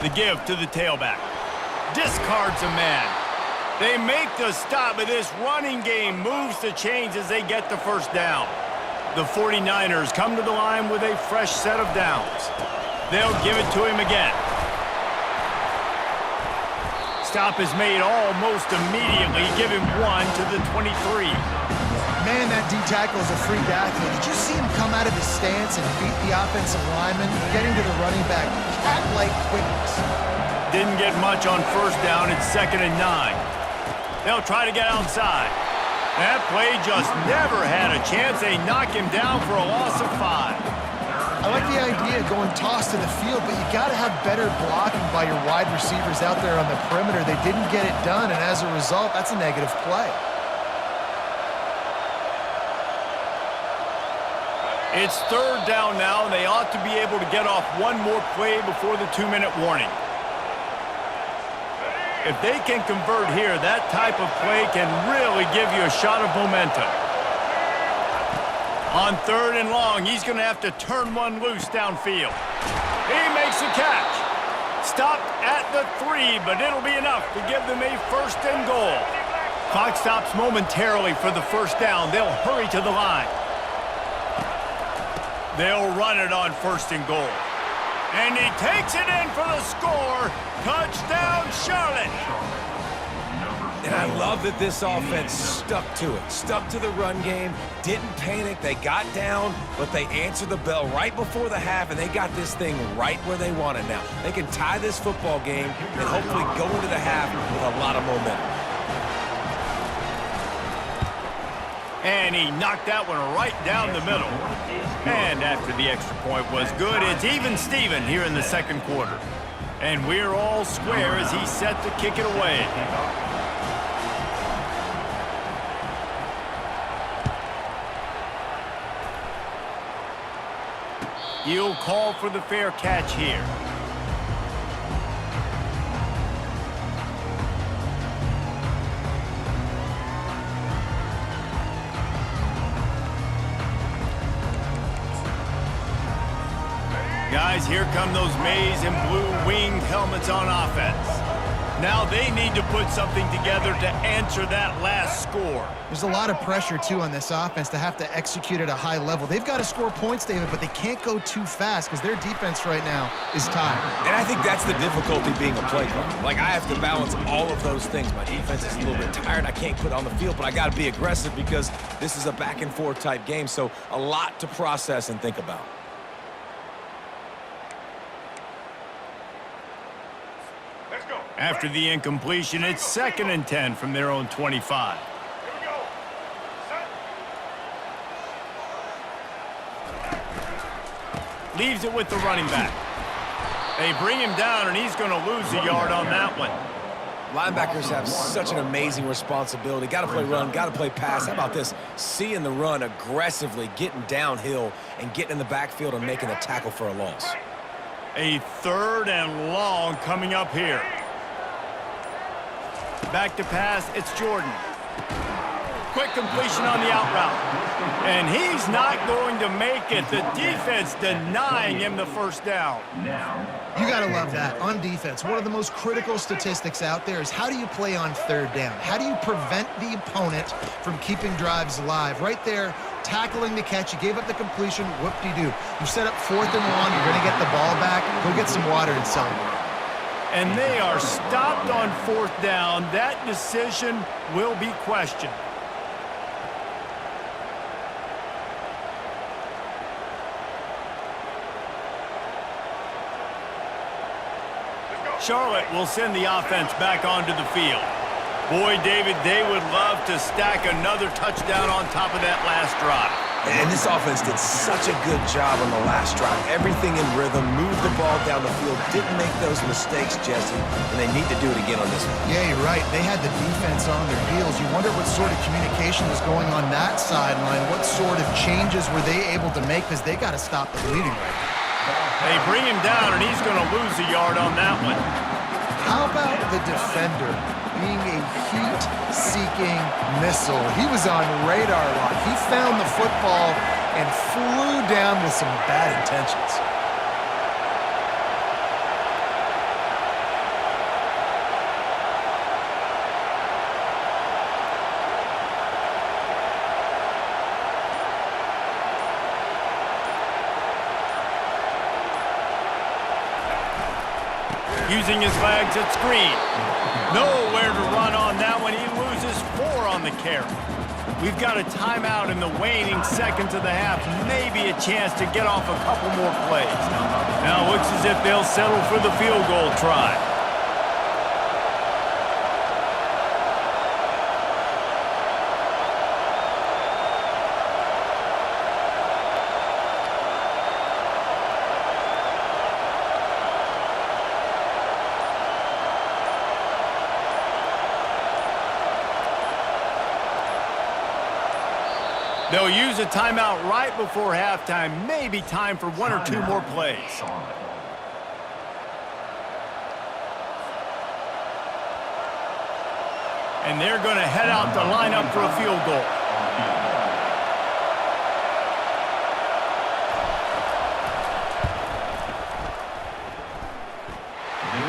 The give to the tailback. Discards a man. They make the stop, but this running game moves the chains as they get the first down. The 49ers come to the line with a fresh set of downs. They'll give it to him again. Stop is made almost immediately. Give him 1 to the 23. Man, that D-tackle is a freak athlete. Did you see him come out of his stance and beat the offensive lineman, getting to the running back? Cat-like quickness. Didn't get much on first down. It's 2nd and 9. They'll try to get outside. That play just never had a chance. They knock him down for a loss of 5. I like the idea of going toss to the field, but you got to have better blocking by your wide receivers out there on the perimeter. They didn't get it done, and as a result, that's a negative play. It's 3rd down now, and they ought to be able to get off one more play before the 2-minute warning. If they can convert here, that type of play can really give you a shot of momentum. On 3rd and long, he's going to have to turn one loose downfield. He makes the catch. Stopped at the 3, but it'll be enough to give them a 1st and goal. Clock stops momentarily for the first down. They'll hurry to the line. They'll run it on 1st and goal. And he takes it in for the score. Touchdown, Charlotte. And I love that this offense stuck to it. Stuck to the run game, didn't panic. They got down, but they answered the bell right before the half, and they got this thing right where they want it now. They can tie this football game and hopefully go into the half with a lot of momentum. And he knocked that one right down the middle. And after the extra point was good, it's even Steven here in the 2nd quarter. And we're all square as he's set to kick it away. He'll call for the fair catch here. Guys, here come those maize and blue winged helmets on offense. Now they need to put something together to answer that last score. There's a lot of pressure, too, on this offense to have to execute at a high level. They've got to score points, David, but they can't go too fast because their defense right now is tired. And I think that's the difficulty being a play caller. Like, I have to balance all of those things. My defense is a little bit tired. I can't put it on the field, but I got to be aggressive because this is a back-and-forth type game, so a lot to process and think about. After the incompletion, it's 2nd and 10 from their own 25. Leaves it with the running back. They bring him down, and he's going to lose a yard on that one. Linebackers have such an amazing responsibility. Got to play run, got to play pass. How about this? Seeing the run aggressively, getting downhill, and getting in the backfield and making the tackle for a loss. A 3rd and long coming up here. Back to pass, it's Jordan. Quick completion on the out route. And he's not going to make it. The defense denying him the first down. You got to love that. On defense, one of the most critical statistics out there is how do you play on 3rd down? How do you prevent the opponent from keeping drives alive? Right there, tackling the catch. You gave up the completion. Whoop-de-doo. You set up 4th and 1. You're going to get the ball back. Go get some water and celebrate. And they are stopped on 4th down. That decision will be questioned. Charlotte will send the offense back onto the field. Boy, David, they would love to stack another touchdown on top of that last drive. And this offense did such a good job on the last drive. Everything in rhythm, moved the ball down the field, didn't make those mistakes, Jesse, and they need to do it again on this one. Yeah, you're right. They had the defense on their heels. You wonder what sort of communication was going on that sideline. What sort of changes were they able to make because they got to stop the bleeding right now. They bring him down, and he's going to lose a yard on that one. How about the defender being a heat-seeking missile? He was on radar lock. He found the football and flew down with some bad intentions. using his legs at screen. Nowhere to run on that one. He loses 4 on the carry. We've got a timeout in the waning seconds of the half. Maybe a chance to get off a couple more plays. Now it looks as if they'll settle for the field goal try. They'll use a timeout right before halftime. Maybe time for 1 or 2 more plays. And they're going to head out to line up for a field goal.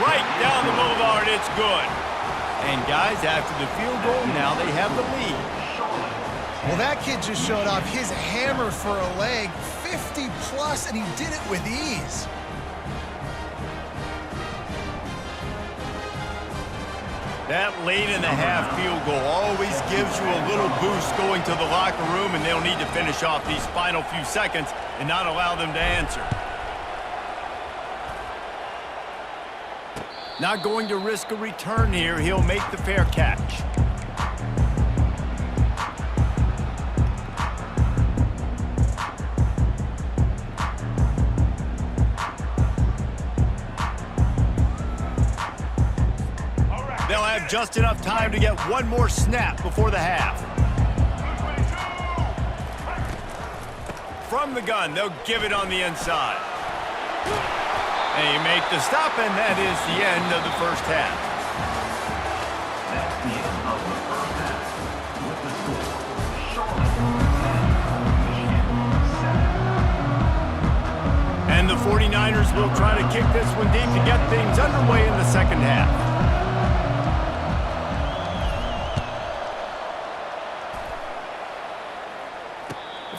Right down the boulevard, it's good. And guys, after the field goal, now they have the lead. Well, that kid just showed off his hammer for a leg, 50+, and he did it with ease. That late in the half field goal always gives you a little boost going to the locker room, and they'll need to finish off these final few seconds and not allow them to answer. Not going to risk a return here. He'll make the fair catch. They'll have just enough time to get 1 more snap before the half. From the gun, they'll give it on the inside. They make the stop, and that is the end of the first half. That's the end of the first half. With the score, Michigan 7. And the 49ers will try to kick this one deep to get things underway in the second half.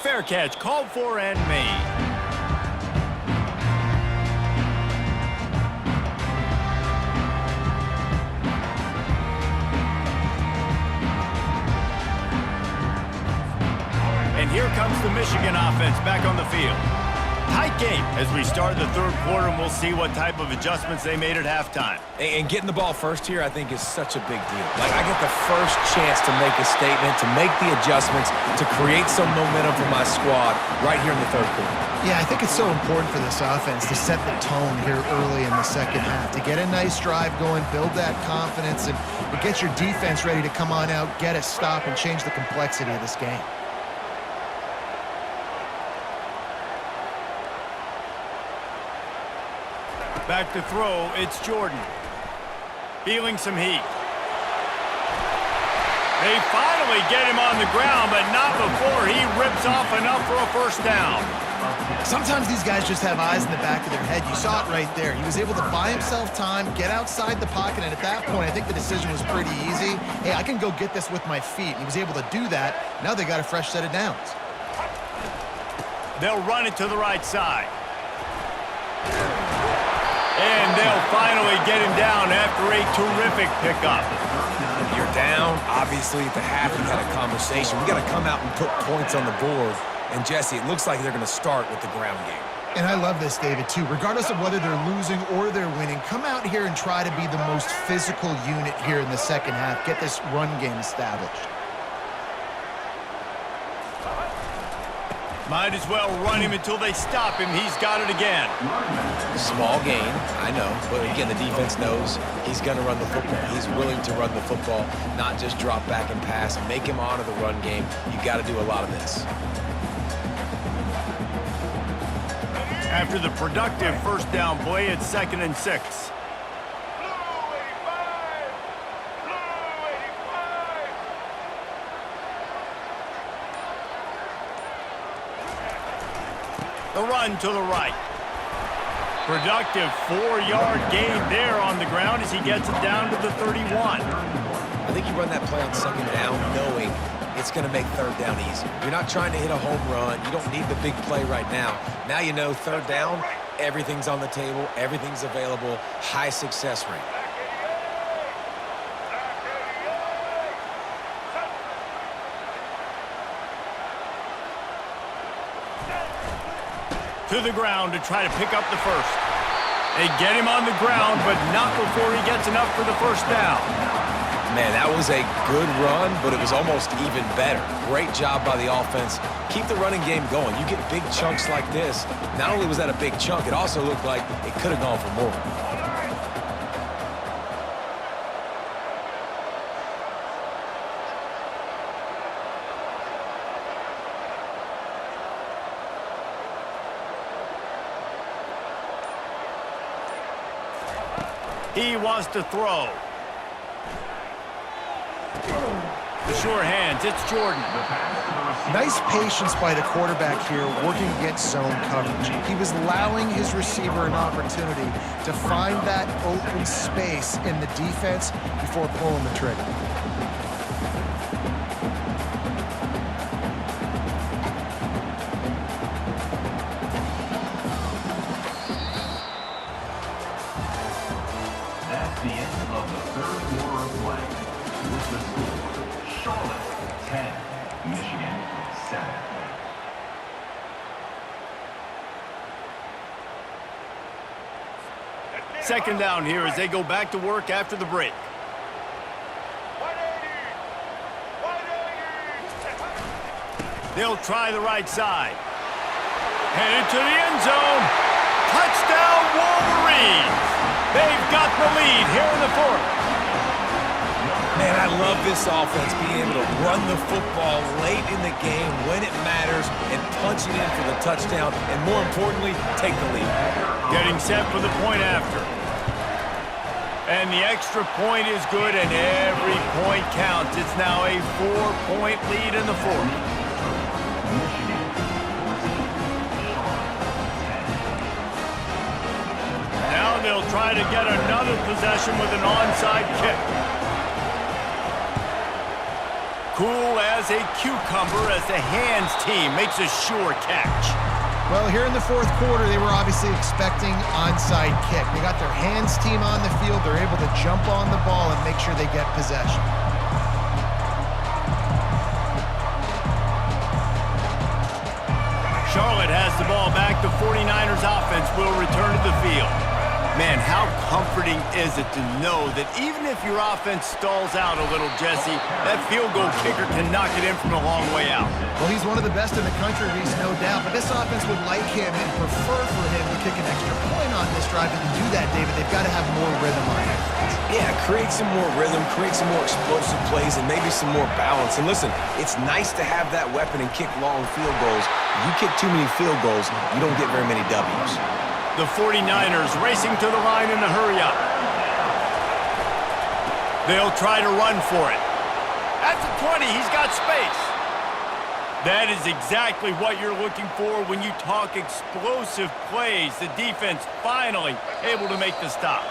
Fair catch called for and made. And here comes the Michigan offense back on the field. Tight game as we start the third quarter, and we'll see what type of adjustments they made at halftime. And getting the ball first here, I think, is such a big deal. Like, I get the first chance to make a statement, to make the adjustments, to create some momentum for my squad right here in the third quarter. Yeah, I think it's so important for this offense to set the tone here early in the second half, to get a nice drive going, build that confidence, and get your defense ready to come on out, get a stop, and change the complexity of this game. Back to throw, it's Jordan. Feeling some heat. They finally get him on the ground, but not before he rips off enough for a first down. Sometimes these guys just have eyes in the back of their head. You saw it right there. He was able to buy himself time, get outside the pocket, and at that point, I think the decision was pretty easy. Hey, I can go get this with my feet. He was able to do that. Now they got a fresh set of downs. They'll run it to the right side. And they'll finally get him down after a terrific pickup. You're down. Obviously, at the half, we had a conversation. We got to come out and put points on the board. And, Jesse, it looks like they're going to start with the ground game. And I love this, David, too. Regardless of whether they're losing or they're winning, come out here and try to be the most physical unit here in the second half. Get this run game established. Might as well run him until they stop him. He's got it again. Small gain, I know. But, again, the defense knows he's going to run the football. He's willing to run the football, not just drop back and pass. Make him honor the run game. You got to do a lot of this. After the productive first down play, it's 2nd and 6. The run to the right. Productive 4-yard gain there on the ground as he gets it down to the 31. I think you run that play on second down knowing it's going to make third down easier. You're not trying to hit a home run. You don't need the big play right now. Now you know third down, Everything's on the table. Everything's available. High success rate. To the ground to try to pick up the first. They get him on the ground, but not before he gets enough for the first down. Man, that was a good run, but it was almost even better. Great job by the offense. Keep the running game going. You get big chunks like this. Not only was that a big chunk, it also looked like it could have gone for more. He wants to throw. The sure hands, it's Jordan. Nice patience by the quarterback here, working against zone coverage. He was allowing his receiver an opportunity to find that open space in the defense before pulling the trigger. That's the end of the third quarter of play. With the score, Charlotte 10, Michigan 7. Second down here as they go back to work after the break. They'll try the right side. Headed to the end zone. Touchdown, Wolverines! They've got the lead here in the fourth. Man, I love this offense being able to run the football late in the game when it matters and punch it in for the touchdown, and more importantly, take the lead. Getting set for the point after. And the extra point is good, and every point counts. It's now a 4-point lead in the fourth. Now they'll try to get another possession with an onside kick. Cool as a cucumber as the hands team makes a sure catch. Well, here in the fourth quarter, they were obviously expecting onside kick. They got their hands team on the field. They're able to jump on the ball and make sure they get possession. Charlotte has the ball back. The 49ers offense will return to the field. Man, how comforting is it to know that even if your offense stalls out a little, Jesse, that field goal kicker can knock it in from a long way out. Well, he's one of the best in the country, Reese, no doubt. But this offense would like him and prefer for him to kick an extra point on this drive. And to do that, David, they've got to have more rhythm on offense. Yeah, create some more rhythm, create some more explosive plays, and maybe some more balance. And listen, it's nice to have that weapon and kick long field goals. If you kick too many field goals, you don't get very many W's. The 49ers racing to the line in a hurry-up. They'll try to run for it. At the 20, he's got space. That is exactly what you're looking for when you talk explosive plays. The defense finally able to make the stop.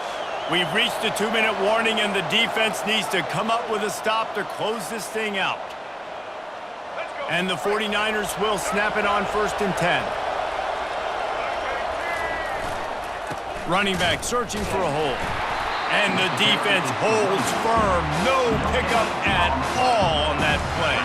We've reached the 2-minute warning, and the defense needs to come up with a stop to close this thing out. And the 49ers will snap it on 1st and 10. Running back searching for a hole. And the defense holds firm. No pickup at all on that play.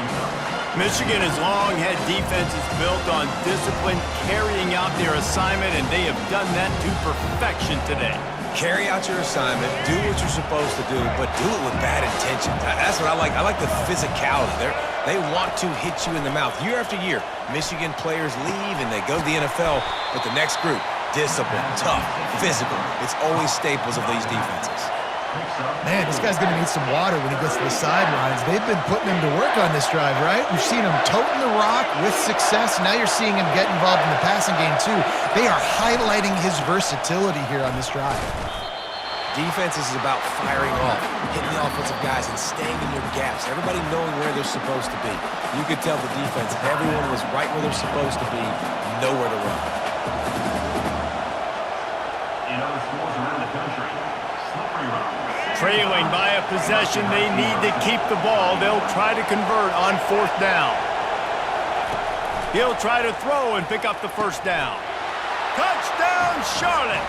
Michigan has long had defenses built on discipline, carrying out their assignment, and they have done that to perfection today. Carry out your assignment, do what you're supposed to do, but do it with bad intentions. That's what I like. I like the physicality. They want to hit you in the mouth. Year after year, Michigan players leave and they go to the NFL, but the next group, discipline, tough, physical. It's always staples of these defenses. Man, this guy's going to need some water when he gets to the sidelines. They've been putting him to work on this drive, right? We've seen him toting the rock with success. Now you're seeing him get involved in the passing game, too. They are highlighting his versatility here on this drive. Defense is about firing off, hitting the offensive guys, and staying in your gaps. Everybody knowing where they're supposed to be. You could tell the defense, everyone was right where they're supposed to be, nowhere to run. In other sports around the country, slippery rock. Trailing by a possession, they need to keep the ball. They'll try to convert on 4th down. He'll try to throw and pick up the 1st down. Touchdown, Charlotte!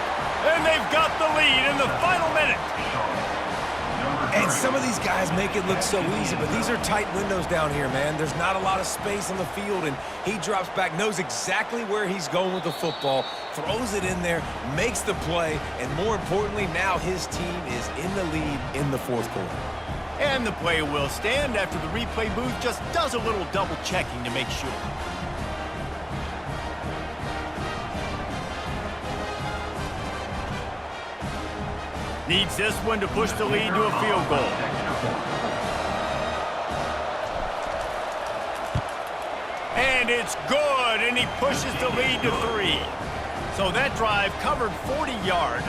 And they've got the lead in the final minute. And some of these guys make it look so easy, but these are tight windows down here, man. There's not a lot of space on the field, and he drops back, knows exactly where he's going with the football, throws it in there, makes the play, and more importantly, now his team is in the lead in the fourth quarter. And the play will stand after the replay booth just does a little double checking to make sure. Needs this one to push the lead to a field goal. And it's good, and he pushes the lead to 3. So that drive covered 40 yards.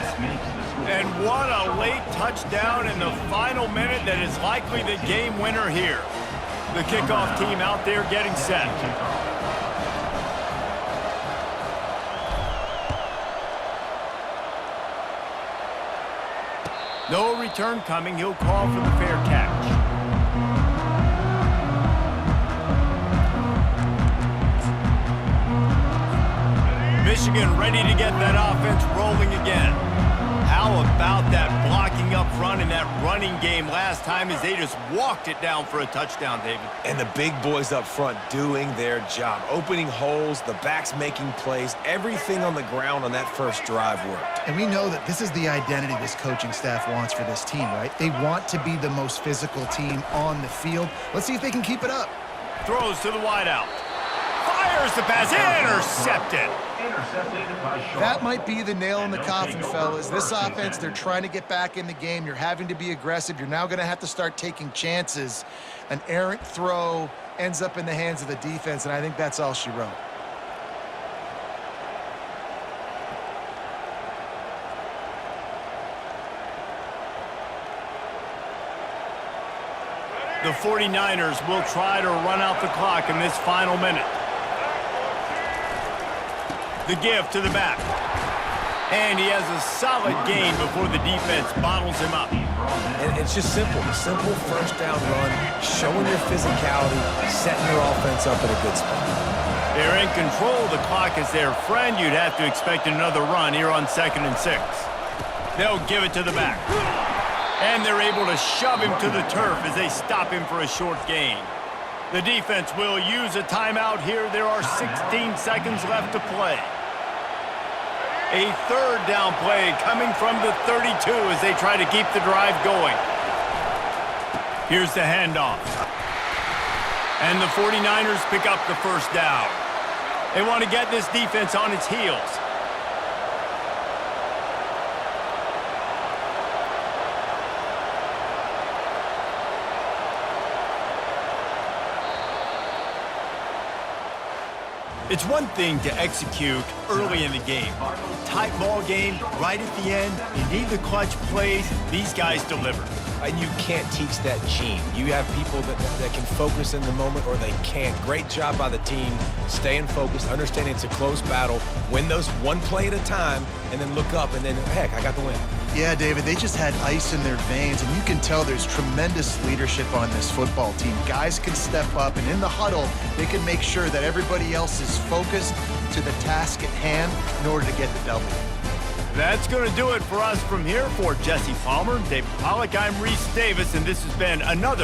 And what a late touchdown in the final minute that is likely the game winner here. The kickoff team out there getting set. No return coming. He'll call for the fair catch. Michigan ready to get that offense rolling again. How about that blocking up front in that running game last time as they just walked it down for a touchdown, David? And the big boys up front doing their job, opening holes, the backs making plays, everything on the ground on that first drive worked. And we know that this is the identity this coaching staff wants for this team, right? They want to be the most physical team on the field. Let's see if they can keep it up. Throws to the wideout. Fires the pass. Intercepted. That might be the nail in the coffin, fellas. This offense, they're trying to get back in the game. You're having to be aggressive. You're now going to have to start taking chances. An errant throw ends up in the hands of the defense, and I think that's all she wrote. The 49ers will try to run out the clock in this final minute. The give to the back. And he has a solid gain before the defense bottles him up. And it's just simple. Simple first down run, showing your physicality, setting your offense up in a good spot. They're in control. The clock is their friend. You'd have to expect another run here on 2nd and 6. They'll give it to the back. And they're able to shove him to the turf as they stop him for a short gain. The defense will use a timeout here. There are 16 seconds left to play. A third down play coming from the 32 as they try to keep the drive going. Here's the handoff. And the 49ers pick up the first down. They want to get this defense on its heels. It's one thing to execute early in the game. Tight ball game, right at the end, you need the clutch plays. These guys deliver. And you can't teach that gene. You have people that can focus in the moment or they can't. Great job by the team, staying focused, understanding it's a close battle, win those one play at a time, and then look up, and then, heck, I got the win. Yeah, David, they just had ice in their veins, and you can tell there's tremendous leadership on this football team. Guys can step up, and in the huddle, they can make sure that everybody else is focused to the task at hand in order to get the W. That's going to do it for us from here. For Jesse Palmer, David Pollack, I'm Reese Davis, and this has been another